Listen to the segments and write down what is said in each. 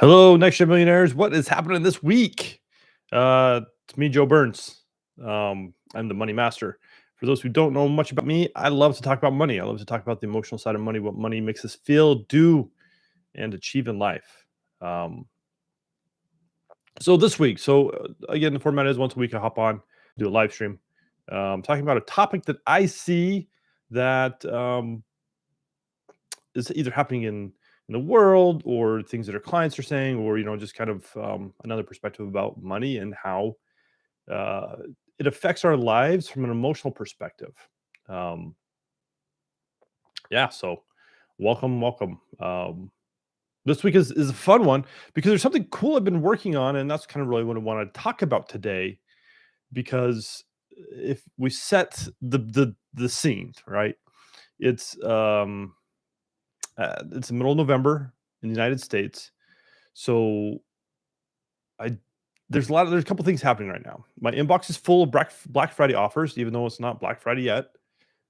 Hello, Next Gen Millionaires. What is happening this week? It's me, Joe Burns. I'm the money master. For those who don't know much about me, I love to talk about money. I love to talk about the emotional side of money, what money makes us feel, do, and achieve in life. Um, so this week, again, the format is once a week I hop on, do a live stream, talking about a topic that I see that is either happening in the world or things that our clients are saying, or just kind of another perspective about money and how uh, it affects our lives from an emotional perspective. um, yeah, so welcome. This week is a fun one because there's something cool I've been working on, and that's kind of really what I want to talk about today. Because if we set the scene right, it's it's the middle of November in the United States. So I there's a couple things happening right now. My inbox is full of Black Friday offers, even though it's not Black Friday yet.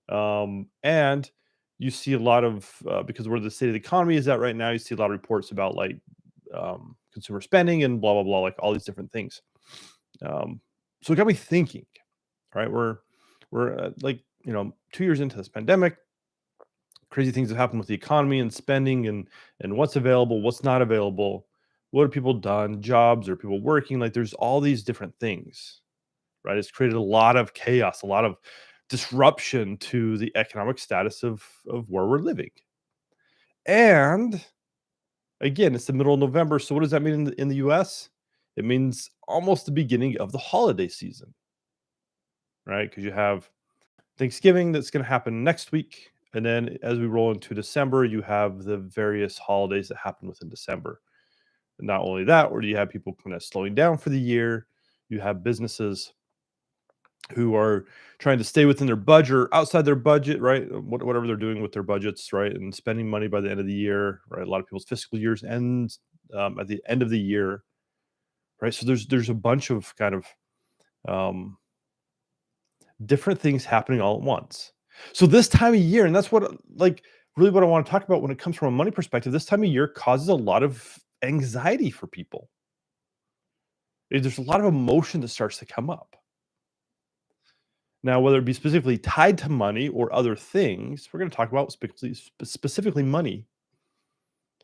And you see a lot of because where the state of the economy is at right now, you see a lot of reports about like consumer spending and blah blah blah, like all these different things. Um, so it got me thinking. Right, we're 2 years into this pandemic. Crazy things have happened with the economy and spending and what's available, what's not available. What have people done? Jobs, or people working? Like there's all these different things, right? It's created a lot of chaos, a lot of disruption to the economic status of where we're living. And again, it's the middle of November. So what does that mean in the US? It means almost the beginning of the holiday season, right? Because you have Thanksgiving that's going to happen next week. And then as we roll into December, you have the various holidays that happen within December. And not only that, or you have people kind of slowing down for the year, you have businesses who are trying to stay within their budget or outside their budget, right? Whatever they're doing with their budgets, right? And spending money by the end of the year, right? A lot of people's fiscal years end at the end of the year, right? So there's a bunch of kind of um, different things happening all at once. So this time of year, and that's what like really what I want to talk about when it comes from a money perspective. This time of year causes a lot of anxiety for people. There's a lot of emotion that starts to come up. Now, whether it be specifically tied to money or other things, we're going to talk about specifically money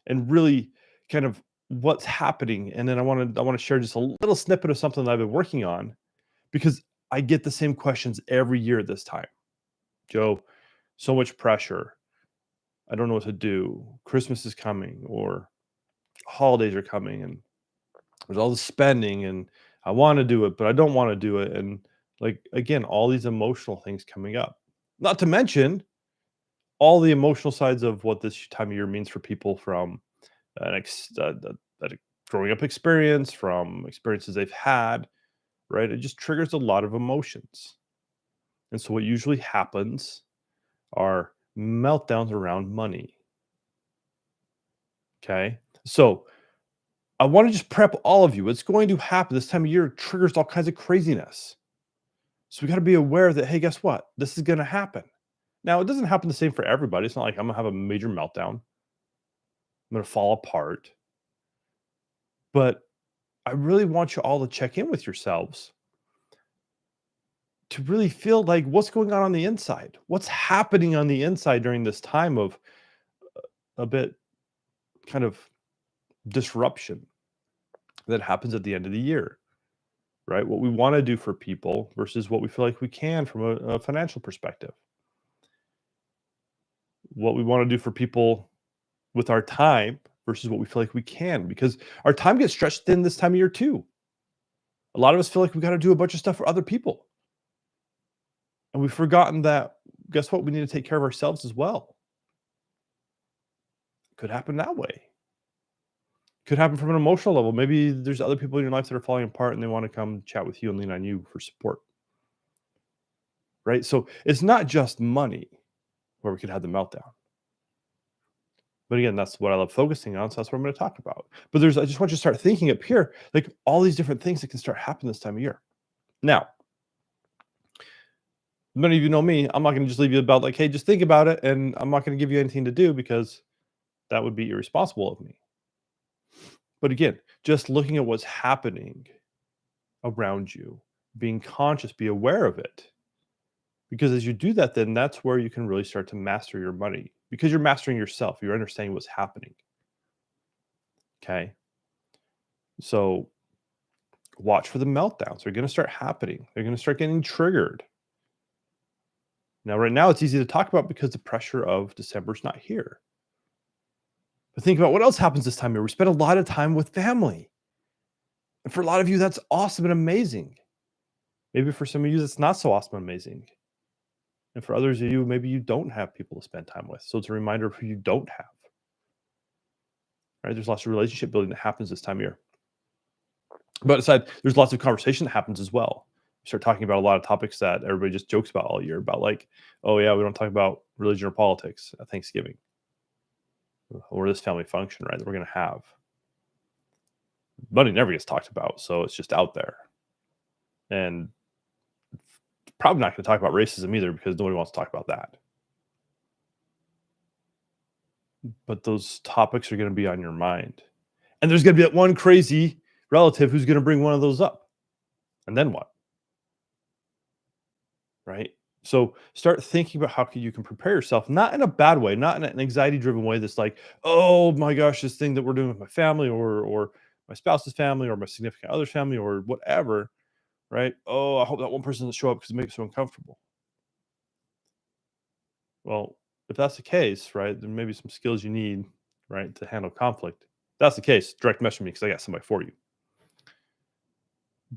and really kind of what's happening. And then I want to share just a little snippet of something that I've been working on because I get the same questions every year at this time. Joe, so much pressure. I don't know what to do. Christmas is coming, or holidays are coming, and there's all the spending, and I want to do it, but I don't want to do it. And like again, all these emotional things coming up. Not to mention all the emotional sides of what this time of year means for people from an that growing up experience, from experiences they've had, right? It just triggers a lot of emotions. And so what usually happens are meltdowns around money. Okay. So I want to just prep all of you. It's going to happen this time of year, triggers all kinds of craziness. So we got to be aware that, hey, guess what? This is going to happen. Now, it doesn't happen the same for everybody. It's not like I'm going to have a major meltdown. I'm going to fall apart. But I really want you all to check in with yourselves to really feel like what's going on the inside. What's happening on the inside during this time of a bit kind of disruption that happens at the end of the year, right? What we want to do for people versus what we feel like we can from a financial perspective. What we want to do for people with our time versus what we feel like we can, because our time gets stretched thin this time of year too. A lot of us feel like we got to do a bunch of stuff for other people. And we've forgotten that, guess what? We need to take care of ourselves as well. Could happen that way. Could happen from an emotional level. Maybe there's other people in your life that are falling apart and they want to come chat with you and lean on you for support. Right. So it's not just money where we could have the meltdown. But again, that's what I love focusing on. So that's what I'm going to talk about. But I just want you to start thinking up here, like all these different things that can start happening this time of year. Now, many of you know me. I'm not going to just leave you about like, hey, just think about it. And I'm not going to give you anything to do because that would be irresponsible of me. But again, just looking at what's happening around you, being conscious, be aware of it. Because as you do that, then that's where you can really start to master your money because you're mastering yourself. You're understanding what's happening. Okay. So watch for the meltdowns. They're going to start happening. They're going to start getting triggered. Now, right now, it's easy to talk about because the pressure of December's not here. But think about what else happens this time of year. We spend a lot of time with family. And for a lot of you, that's awesome and amazing. Maybe for some of you, that's not so awesome and amazing. And for others of you, maybe you don't have people to spend time with. So it's a reminder of who you don't have. Right? There's lots of relationship building that happens this time of year. But aside, there's lots of conversation that happens as well. You start talking about a lot of topics that everybody just jokes about all year about, like, oh yeah, we don't talk about religion or politics at Thanksgiving or this family function, right? That we're going to have. Money never gets talked about, so it's just out there. And probably not going to talk about racism either because nobody wants to talk about that. But those topics are going to be on your mind. And there's going to be that one crazy relative who's going to bring one of those up. And then what? Right? So start thinking about how you can prepare yourself, not in a bad way, not in an anxiety-driven way that's like, oh my gosh, this thing that we're doing with my family or my spouse's family or my significant other's family or whatever, right? Oh, I hope that one person doesn't show up because it makes me so uncomfortable. Well, if that's the case, right, then maybe some skills you need, right, to handle conflict. If that's the case, direct message me because I got somebody for you.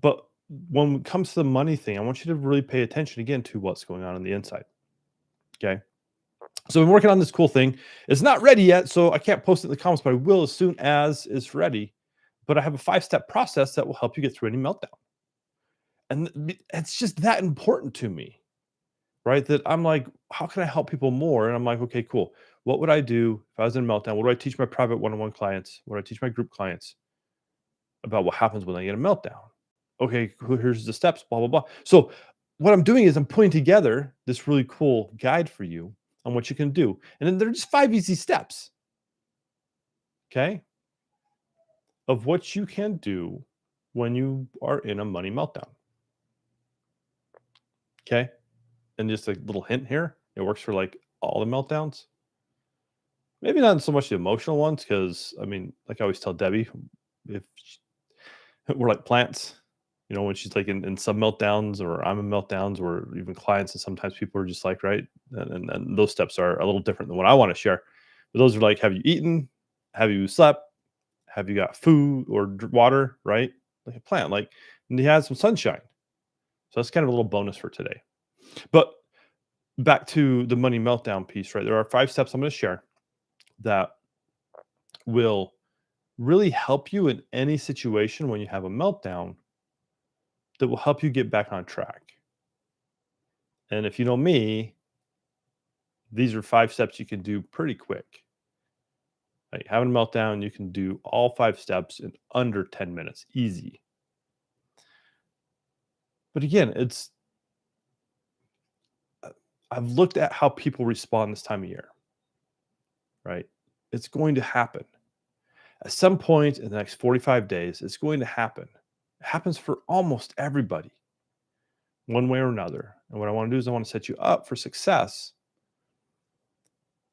But when it comes to the money thing, I want you to really pay attention again to what's going on the inside. Okay. So I'm working on this cool thing. It's not ready yet, so I can't post it in the comments, but I will as soon as it's ready. But I have a 5-step process that will help you get through any meltdown. And it's just that important to me, right? That I'm like, how can I help people more? And I'm like, okay, cool. What would I do if I was in a meltdown? What do I teach my private one-on-one clients? What do I teach my group clients about what happens when I get a meltdown? Okay, here's the steps, blah, blah, blah. So what I'm doing is I'm putting together this really cool guide for you on what you can do. And then there's just 5 easy steps, okay, of what you can do when you are in a money meltdown. Okay. And just a little hint here, it works for like all the meltdowns. Maybe not so much the emotional ones, because I mean, like I always tell Debbie, if we're like plants, when she's like in some meltdowns or I'm in meltdowns or even clients, and sometimes people are just like, right. And those steps are a little different than what I want to share. But those are like, have you eaten? Have you slept? Have you got food or water? Right. Like a plant, like, and he has some sunshine. So that's kind of a little bonus for today. But back to the money meltdown piece, right? There are 5 steps I'm going to share that will really help you in any situation when you have a meltdown that will help you get back on track. And if you know me, these are 5 steps you can do pretty quick. Like having a meltdown, you can do all 5 steps in under 10 minutes, easy. But again, I've looked at how people respond this time of year, right? It's going to happen. At some point in the next 45 days, it's going to happen. It happens for almost everybody, one way or another. And what I want to do is I want to set you up for success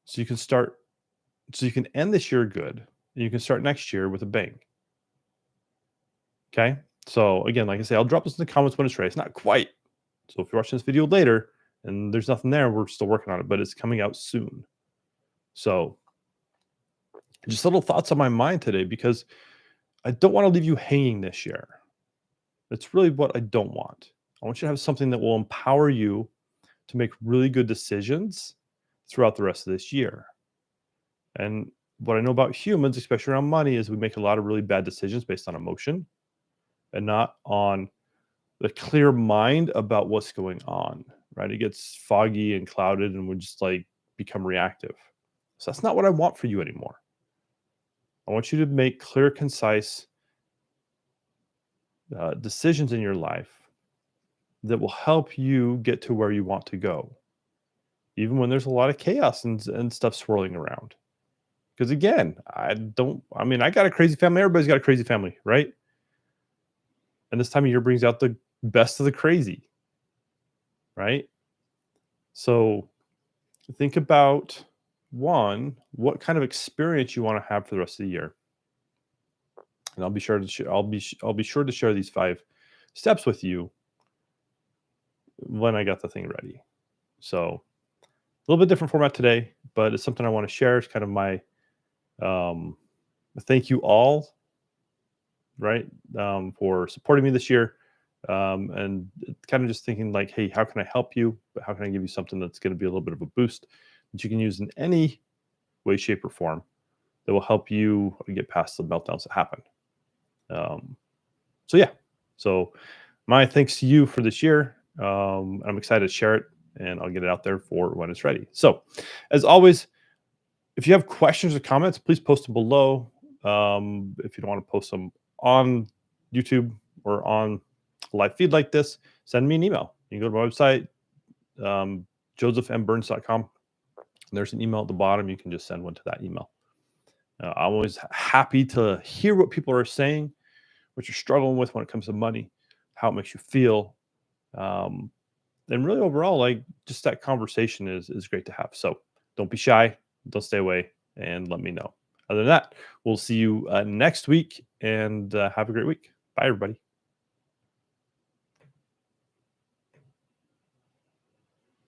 so you can end this year good and you can start next year with a bang. Okay. So again, like I say, I'll drop this in the comments when it's ready. It's not quite. So if you're watching this video later and there's nothing there, we're still working on it, but it's coming out soon. So just little thoughts on my mind today, because I don't want to leave you hanging this year. That's really what I don't want. I want you to have something that will empower you to make really good decisions throughout the rest of this year. And what I know about humans, especially around money, is we make a lot of really bad decisions based on emotion and not on the clear mind about what's going on, right? It gets foggy and clouded and we just like become reactive. So that's not what I want for you anymore. I want you to make clear, concise decisions in your life that will help you get to where you want to go, even when there's a lot of chaos and stuff swirling around. Because again, I mean, I got a crazy family. Everybody's got a crazy family, right? And this time of year brings out the best of the crazy, right? So think about one, what kind of experience you want to have for the rest of the year. And I'll be sure to I'll be sure to share these 5 steps with you when I got the thing ready. So a little bit different format today, but it's something I want to share. It's kind of my um, thank you all, right, for supporting me this year. And kind of just thinking like, hey, how can I help you? But how can I give you something that's going to be a little bit of a boost that you can use in any way, shape, or form that will help you get past the meltdowns that happen. Um, so yeah, so my thanks to you for this year. I'm excited to share it, and I'll get it out there for when it's ready. So, as always, if you have questions or comments, please post them below. If you don't want to post them on YouTube or on a live feed like this, send me an email. You can go to my website, josephmburns.com. There's an email at the bottom. You can just send one to that email. I'm always happy to hear what people are saying, what you're struggling with when it comes to money, how it makes you feel. Um, and really overall, like just that conversation is great to have. So don't be shy, don't stay away, and let me know. Other than that, we'll see you next week, and have a great week. Bye, everybody.